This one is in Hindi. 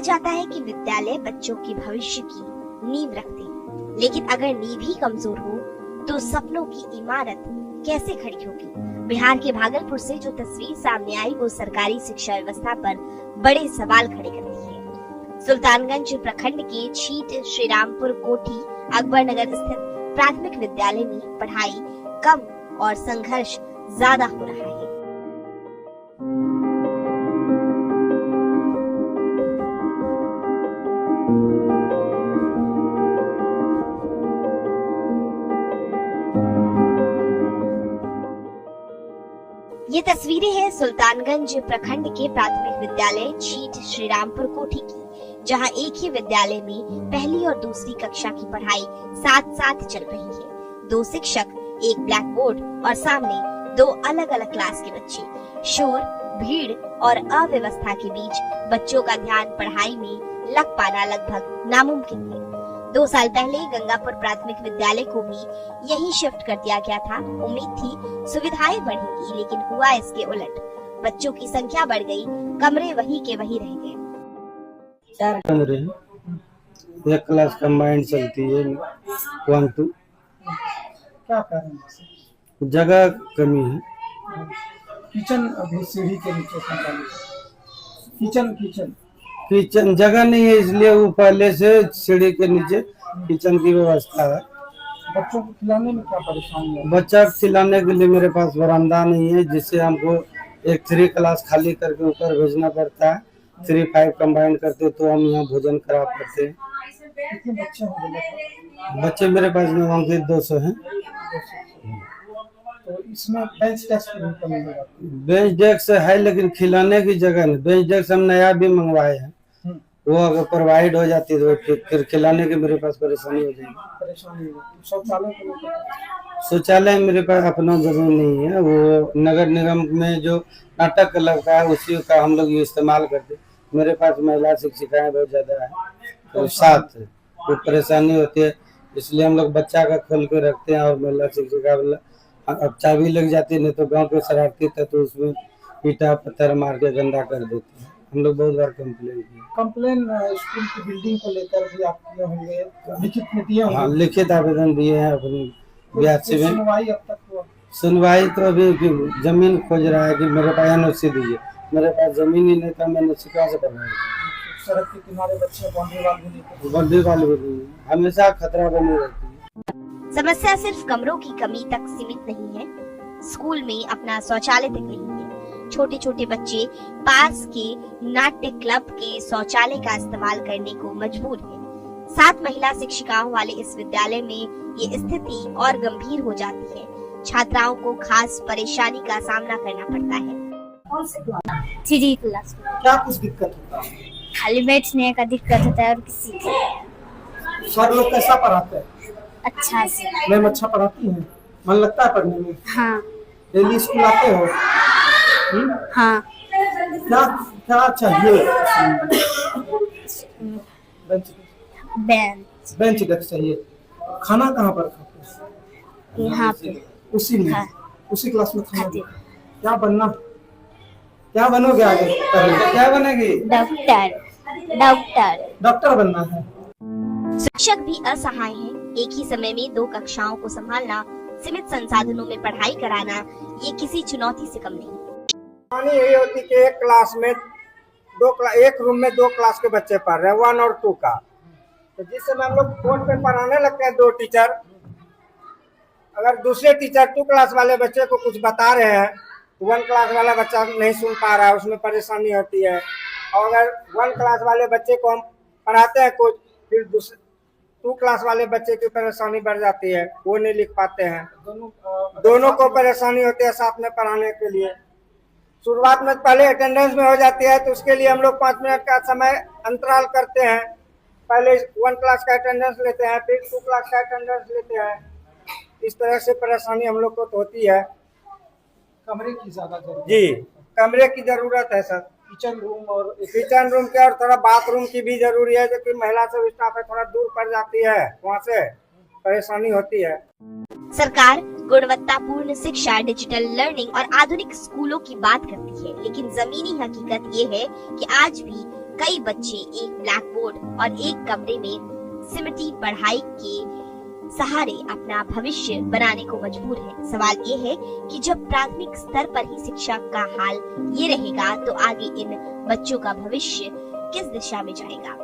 जाता है कि विद्यालय बच्चों के भविष्य की नींव रखते हैं, लेकिन अगर नींव ही कमजोर हो तो सपनों की इमारत कैसे खड़ी होगी। बिहार के भागलपुर से जो तस्वीर सामने आई वो सरकारी शिक्षा व्यवस्था पर बड़े सवाल खड़े करती है। सुल्तानगंज प्रखंड के छीट श्रीरामपुर कोठी अकबर नगर स्थित प्राथमिक विद्यालय में पढ़ाई कम और संघर्ष ज्यादा हो रहा है। ये तस्वीरें हैं सुल्तानगंज प्रखंड के प्राथमिक विद्यालय छीट श्रीरामपुर कोठी की, जहां एक ही विद्यालय में पहली और दूसरी कक्षा की पढ़ाई साथ साथ चल रही है। दो शिक्षक, एक ब्लैक बोर्ड और सामने दो अलग अलग क्लास के बच्चे। शोर, भीड़ और अव्यवस्था के बीच बच्चों का ध्यान पढ़ाई में लग पाना लगभग नामुमकिन है। 2 साल पहले गंगापुर प्राथमिक विद्यालय को भी यही शिफ्ट कर दिया गया था। उम्मीद थी सुविधाएं बढ़ेंगी, लेकिन हुआ इसके उलट। बच्चों की संख्या बढ़ गई, कमरे वही के वही रह गए। 4 कमरे हैं, एक क्लास कंबाइंड चलती है 1-2। क्या कारण है? जगह कमी है। किचन अभी सीढ़ी के नीचे 45 किचन जगह नहीं है, इसलिए वो पहले से सीढ़ी के नीचे किचन की व्यवस्था है। बच्चों को खिलाने में क्या परेशानी है? बच्चा को खिलाने के लिए मेरे पास बरामदा नहीं है, जिससे हमको एक 3 क्लास खाली करके ऊपर भेजना पड़ता है। 3-5 कंबाइंड करते तो हम यहाँ भोजन करा पाते हैं। कितने बच्चे होंगे? बच्चे मेरे पास में 200 हैं। तो इसमें बेंच डेस्क की भी कमी होगा? बेंच डेस्क है, लेकिन खिलाने की जगह नहीं। बेंच डेस्क हम नया भी मंगवाए हैं, वो अगर प्रोवाइड हो जाती तो फिर खिलाने की मेरे पास परेशानी हो जाएगी। शौचालय मेरे पास अपना जमीन नहीं है, वो नगर निगम में जो नाटक क्लब का है उसी का हम लोग इस्तेमाल करते। मेरे पास महिला शिक्षिकाएं बहुत ज्यादा है, तो साथ वो परेशानी होती है, इसलिए हम लोग बच्चा का खोल के रखते हैं। और महिला शिक्षिका अब चाबी लग जाती है, नहीं तो गांव के शरारती था तो उसमें ईटा पत्थर मार के गंदा कर देते हैं। हम लोग बहुत बार कंप्लेन किए। कंप्लेन स्कूल की बिल्डिंग को लेकर भी आप किए होंगे, लिखित में दिए होंगे? हाँ, लिखित आवेदन दिए हैं अपनी BRC में। सुनवाई अब तक हुआ? सुनवाई तो अभी जमीन खोज रहा है कि मेरे पास NOC दीजिए। मेरे पास जमीन ही नहीं था, मैं NOC कहाँ से करवाऊँ? सड़क के किनारे बच्चे बाउंड्री वाल भी हमेशा खतरा बनी रहती है। समस्या सिर्फ कमरों की कमी तक सीमित नहीं है, स्कूल में अपना शौचालय तक नहीं है। छोटे छोटे बच्चे पास के नाट्य क्लब के शौचालय का इस्तेमाल करने को मजबूर हैं। 7 महिला शिक्षिकाओं वाले इस विद्यालय में ये स्थिति और गंभीर हो जाती है। छात्राओं को खास परेशानी का सामना करना पड़ता है। कौन से क्लास? 3 क्लास में। क्या कुछ दिक्कत होता है? खाली बैठने का दिक्कत होता है और किसी का। सर लोग कैसा पढ़ाते हैं? अच्छा से। मैम अच्छा पढ़ाती है? मन लगता है पढ़ने में? हाँ। डेली स्कूल आते हो? हाँ। क्या क्या चाहिए? बेंच डेस्क चाहिए। खाना कहाँ पर खाते हैं? यहाँ पे। उसी में? हाँ। उसी क्लास में खाना? खाते। क्या बनना? क्या बनोगे आगे? क्या बनेगी? डॉक्टर बनना है। शिक्षक भी असहाय हैं। एक ही समय में 2 कक्षाओं को संभालना, सीमित संसाधनों में पढ़ाई कराना, ये किसी चुनौती से कम नहीं। कहानी यही होती कि एक क्लास में एक रूम में 2 क्लास के बच्चे पढ़ रहे हैं, 1 और 2 का। तो जिस समय हम लोग फोन पे पढ़ाने लगते हैं 2 टीचर, अगर दूसरे टीचर 2 क्लास वाले बच्चे को कुछ बता रहे हैं तो 1 क्लास वाला बच्चा नहीं सुन पा रहा है, उसमें परेशानी होती है। और अगर 1 क्लास वाले बच्चे को हम पढ़ाते हैं कुछ, फिर 2 क्लास वाले बच्चे की परेशानी बढ़ जाती है, वो नहीं लिख पाते हैं। दोनों को परेशानी होती है साथ में पढ़ाने के लिए। शुरुआत में पहले अटेंडेंस में हो जाती है, तो उसके लिए हम लोग 5 मिनट का समय अंतराल करते हैं। पहले 1 क्लास का अटेंडेंस लेते हैं, फिर 2 क्लास का अटेंडेंस लेते हैं। इस तरह से परेशानी हम लोग को तो होती है। कमरे की ज्यादा जरूरत? जी, कमरे की जरूरत है सर। किचन रूम के और थोड़ा बाथरूम की भी जरूरी है, जो कि महिला स्टाफ है थोड़ा दूर पड़ जाती है, वहाँ से परेशानी होती है। सरकार गुणवत्तापूर्ण शिक्षा, डिजिटल लर्निंग और आधुनिक स्कूलों की बात करती है, लेकिन जमीनी हकीकत ये है कि आज भी कई बच्चे एक ब्लैक बोर्ड और एक कमरे में सिमटी पढ़ाई के सहारे अपना भविष्य बनाने को मजबूर है। सवाल ये है कि जब प्राथमिक स्तर पर ही शिक्षा का हाल ये रहेगा तो आगे इन बच्चों का भविष्य किस दिशा में जाएगा।